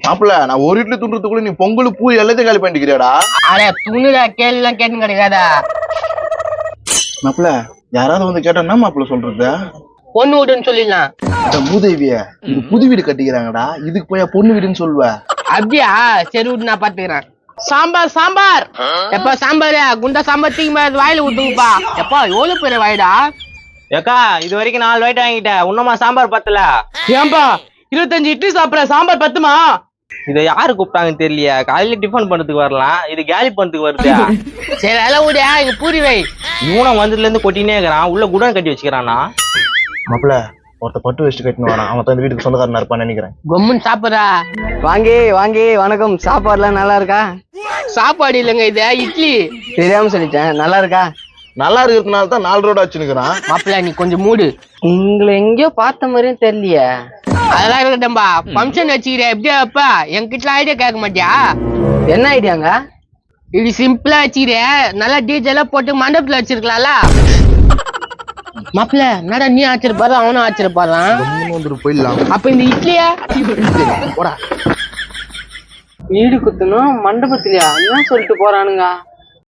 மாப்பிள்ள நான் ஒரு இட்லி துண்டுறதுக்குள்ள நீ பொங்கல் பூ எல்லாத்தையும் காலி பண்ணிக்கிறியாடா? அட துணுடா கேள்லாம் கேட்டு கிடைக்காதா? மாப்பிள்ள யாராவது வந்து கேட்டா மாப்பிள்ள சொல்றது பொண்ணு வீடுன்னு சொல்லிடலாம். மூதேவிய இது புது வீடு கட்டிக்கிறாங்கடா, இதுக்கு போய் பொண்ணு வீடுன்னு சொல்லுவ? அப்படியா? சரி விட்டு நான் பாத்துக்கிறேன். சாம்பார் சாம்பார் எப்ப சாம்பார் குண்டா சாம்பார் தீங்க வாயில விட்டுப்பா. எப்பா எவ்வளவு பெரிய வாயிடா? ஏக்கா இது வரைக்கும் 4 வாய்ட்டு வாங்கிட்டேன், இன்னுமா சாம்பார் பத்தல? ஏன்பா 25 இட்லி சாப்பிட சாம்பார் பத்துமா? இதை யாரு கூப்பிட்டாங்கன்னு தெரியலையா? காலையில டிஃபன் பண்றதுக்கு வரலாம், இது கேலி பண்றதுக்கு வருது. சரி அதெல்லாம் விடியா, இங்க பூரி வை. இவனும் வந்ததுல இருந்து கொட்டினே இருக்கிறான், உள்ள குடன் கட்டி வச்சுக்கிறானா? மாப்பிள்ள ஒருத்த பட்டு வச்சுட்டு கட்டினு வரான், அவன் இந்த வீட்டுக்கு சொந்தக்காரனா இருப்பான்னு நினைக்கிறேன். கொம்முன்னு சாப்பிடுறா. வாங்கி வாங்கி வணக்கம். சாப்பாடுலாம் நல்லா இருக்கா? சாப்பாடு இல்லைங்க, இது இட்லி. தெரியாம சொல்லிட்டேன். நல்லா இருக்கா? நல்லா இருக்கிறதுனால தான் 4 ரோடு வச்சுருக்கிறான். மாப்பிள்ள நீ கொஞ்சம் மூடு. உங்களை எங்கேயோ பார்த்த மாதிரியும் தெரியலையே. அதெல்லாம் இருக்கட்டும்பா. ஃபங்க்ஷன் வச்சுக்கிறேன் எப்படியா? அப்பா என்கிட்ட ஐடியா கேட்க மாட்டியா? என்ன ஐடியாங்க? இப்படி சிம்பிளா வச்சுக்கிறேன், நல்லா டீஜே எல்லாம் போட்டு மண்டபத்துல வச்சிருக்கலாம்ல. மாப்பிள்ள என்னடா நீ ஆச்சரியப்பாரு அவனும் ஆச்சரியப்பாடுறான். வந்துட்டு போயிடலாம். அப்ப இந்த இட்லியா போடா. வீடு குத்தணும் மண்டபத்திலயா? என்ன சொல்லிட்டு போறானுங்க?